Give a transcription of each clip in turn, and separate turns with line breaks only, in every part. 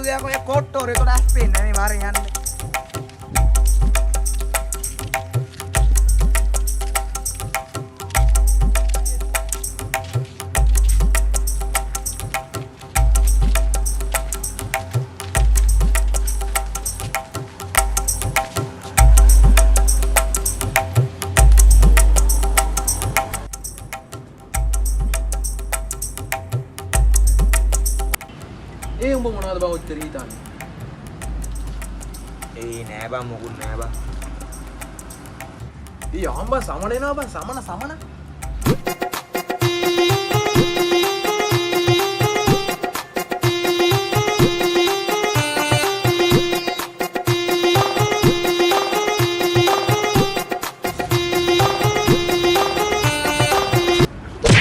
දෙයක් ඔය කොට්ටෝර ඒකට ඇස් පේන්නේ නේ මාරේ යන්නේ.
උඹ මොනවද බං ඔච්චර හිතන්නේ?
නෑ බං මොකුත් නෑ බං.
අම්බා සමන එනවා බං සමන.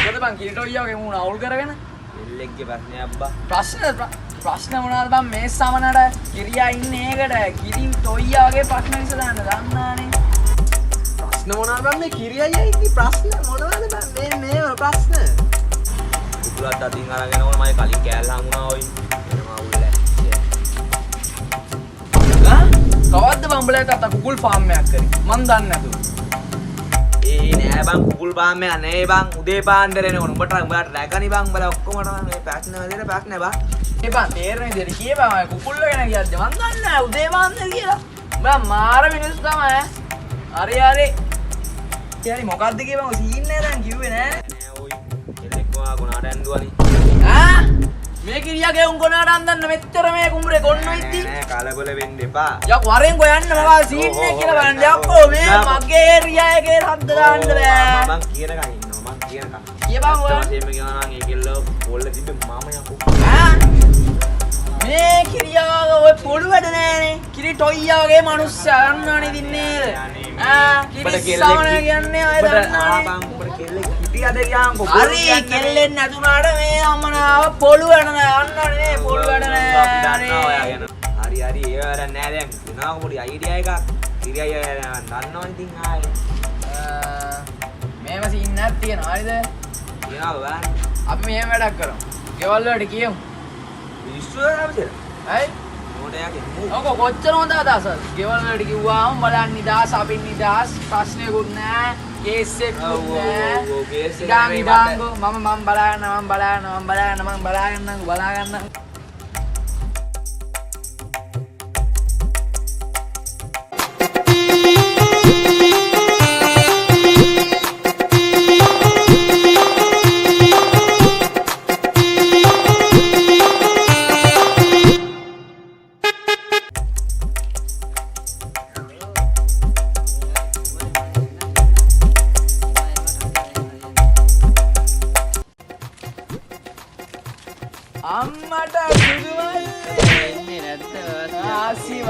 මොකද බං කිරිටෝයියාගේ මූණ අවුල් කරගෙන?
එල්ලෙක්ගේ ප්‍රශ්නේ අබ්බා.
ප්‍රශ්න මොනවද බං මේ සමනට කිරියා ඉන්නේ ඒකට කිරි ටොයියා වගේ ප්‍රශ්න විසඳන්න දන්නානේ.
ප්‍රශ්න මොනවද බං මේ කිරියයි ඉති ප්‍රශ්න මොනවද බං මේ ප්‍රශ්න?
උගලත් අතින් අරගෙන ඕන මගේ කලින් කෑල්ල හමුනා ඔයි. එනවා උල්ල.
කවද්ද බං උඹලා තාත්තා කුකුල් ෆාම් එකක් කරේ? මන් දන්නේ නැතුව.
නෑ බං කුකුල් ෆාම් එක නේ බං උදේ පාන්දර එනකොට උඹට රැකනි බං උඹලා ඔක්කොමට මේ ප්‍රශ්න වලට ප්‍රශ්න බං.
ඒ බං තේරෙන්නේ විදියට කියපන් කුකුල්ල ගැන කියද්දි මන් දන්නේ නැහැ උදේ පාන්දර කියලා. උඹලා මාර මිනිස්සු තමයි. හරි. ඉතින් මොකද්ද කියපන් ඔය සීන් එක දැන් කිව්වේ නෑ.
නෑ ඔයි. එල්ලෙක්වා ගුණාට ඇන්දුවනි.
මේ කිරියාගේ උන් ගොනාට අන්දන්න මෙච්චර මේ කුඹරේ ගොන්නෝ ඉති.
නෑ කලබල වෙන්න එපා.
යකෝ වරෙන් ගෝ යන්න මොකද සීන් එක කියලා බලන්න යකෝ මේ මගේ ඒරියා එකේ රද්ද දාන්න බෑ.
මම කියනකන් ඉන්නවා මම කියනකන්.
කියපන් ඔය.
තේම කියනවා නම් ඒ කෙල්ල පොල්ල තිබ්බේ මම යකෝ.
මේ කිරියාගේ ඔය පොළු වැඩ නෑනේ. කිරි ටොයියා වගේ මිනිස්සු අන්නවනේ දින්නේ. කිරි සමන කියන්නේ අය දන්නානේ.
උඹට කෙල්ලෙක් හිටියද කියන්කෝ.
හරි කෙල්ලෙන් නැතුණාට මේ අම්මනාව පොළු වැඩ නෑ අන්නනේ පොළු වැඩ නෑ.
අපි දන්නවා ඔයාගෙන. හරි ඒ වැඩ නෑ දැන්. වෙනවා පොඩි අයිඩියා එකක්. කිරියයි දන්නවනේ ඉතින් ආයේ.
මේව සීන් එකක් තියෙනවා හරිද?
කියනවා බෑ.
අපි මෙහෙම වැඩක් කරමු. ගෙවල් වලට කියමු.
විශ්වවිද්‍යාලය.
ඇයි?
මොඩයාගේ මූ.
ඔක කොච්චර හොඳ අදහසක්ද? ගෙවල් වලට කිව්වාම බලන්න නිදාස් අපින් නිදාස් ප්‍රශ්නයකුත් නෑ. කේස් එකකුත් නෑ.
කේස් එක
ඩාංගෝ මම බලාගන්න. අම්මට සුදුවල්ලේ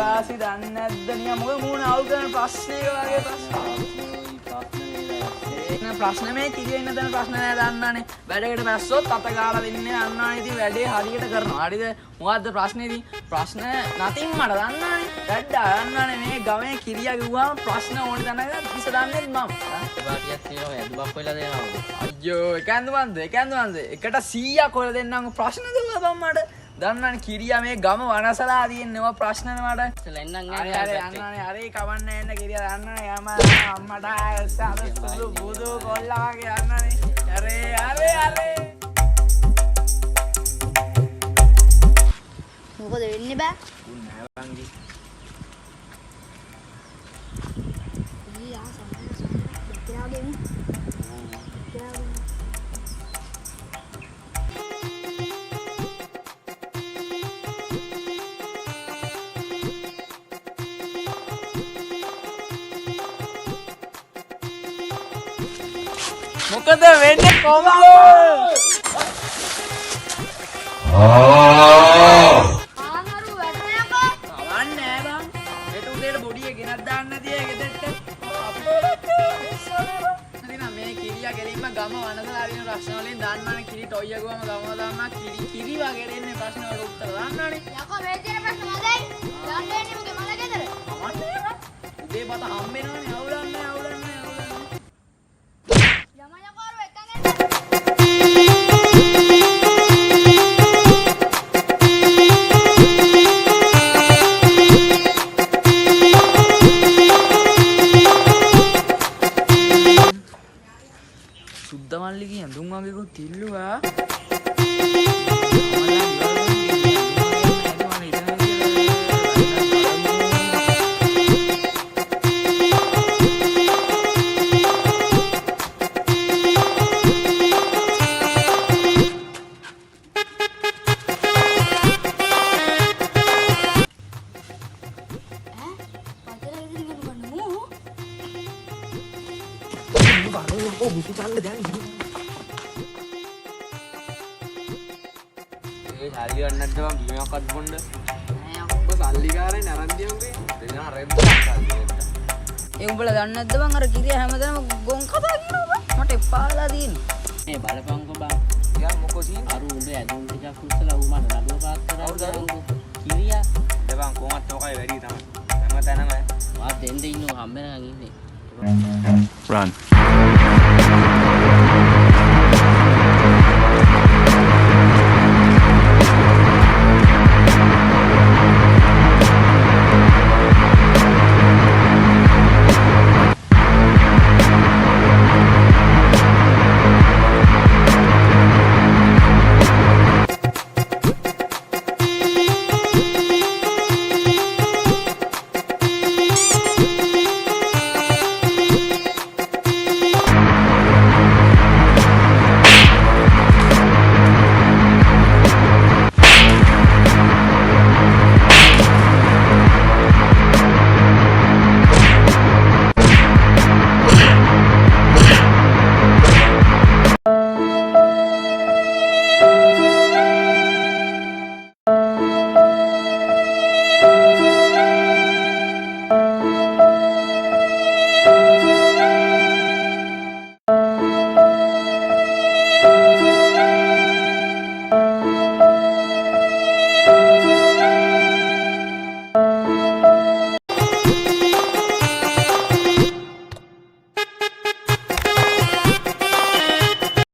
ආසි දන්නේ නැද්ද නිකන් මොකද මූණ අවුල් කරන ප්‍රශ්නයක වගේ ප්‍රශ්න මේ කිරිය ඉන්න තැන ප්‍රශ්න නෑ දන්නනේ වැඩකට පැස්සොත් අත ගාලා දෙන්නේ අන්නානේ ඉතින් වැඩේ හරියට කරනවා හරිද මොකද්ද ප්‍රශ්නේ ඉතින් ප්‍රශ්න නැතිනම් මට දන්නනේ වැඩ දන්නනේ මේ ගමේ කිරියා කිව්වම ප්‍රශ්න ඕනේ තැනක විසඳන්නේ මම
වාටියක් තියෙනවා ඇදුමක් වෙලා දෙනවා
අයියෝ එකන්ද මන්ද එකට 100ක් හොයලා දෙන්නම් ප්‍රශ්න දුන්නා මට දන්නනේ කිරියා මේ ගම වනසලා තියෙනවා ප්‍රශ්න මට
ලෙන්නම්
හරි කවන්නේ නැන්න කිරියා දන්නනේ අම්මට සාදු බුදු කොල්ලා වගේ යන්නනේ අරේ
මොකද වෙන්නේ බෑ
නෑ වංගි.
මොකද වෙන්නේ කොහොමද?
ආනරු වැටෙනකෝ.
කවන්නේ බං. ඒට උදේට බොඩි එක ගෙනත් දාන්න නැති ඒ ගෙදරට. හරිනම් මේ කිරියා ගෙලින්ම ගම වනසලා අරින ප්‍රශ්න වලින් දන්නවනේ කිරි ටොයිය ගුවම ගම දාන්නා කිරි වගේ දෙන්නේ ප්‍රශ්න වලට උත්තර දන්නවනේ.
යකෝ මේ තියෙන ප්‍රශ්න මදයි. යන්න එන්නේ මගේ මල ගෙදර.
කවන්නේ බං. උදේ පත හම්බෙනවනේ අවුලන්නේ. මගේ කොත් ඉල්ලුවා
ඒ හරි ගන්නත් බං බීමක්වත් බොන්න
ඔබ සල්ලිකාරයි නැරන්දියුගේ
දෙන්න රෙද්දක් සල්ලි
ඒ උඹලා දන්නේ නැද්ද බං අර කිරිය හැමදාම ගොන් කතා කියනවා බං මට එපාලා තියෙනවා
මේ බලපංකෝ බං.
යා මොකෝ සීන්
අර උඹ ඇදුම් ටිකක් උස්සලා ඌ මට නඩුව පාත් කරා. කිරියා
දෙවන් කොහොමත් ඔකයි වැඩි තමයි හැමතැනම
වා දෙන්න ඉන්නව හම්බෙනකන් ඉන්නේ.
Run.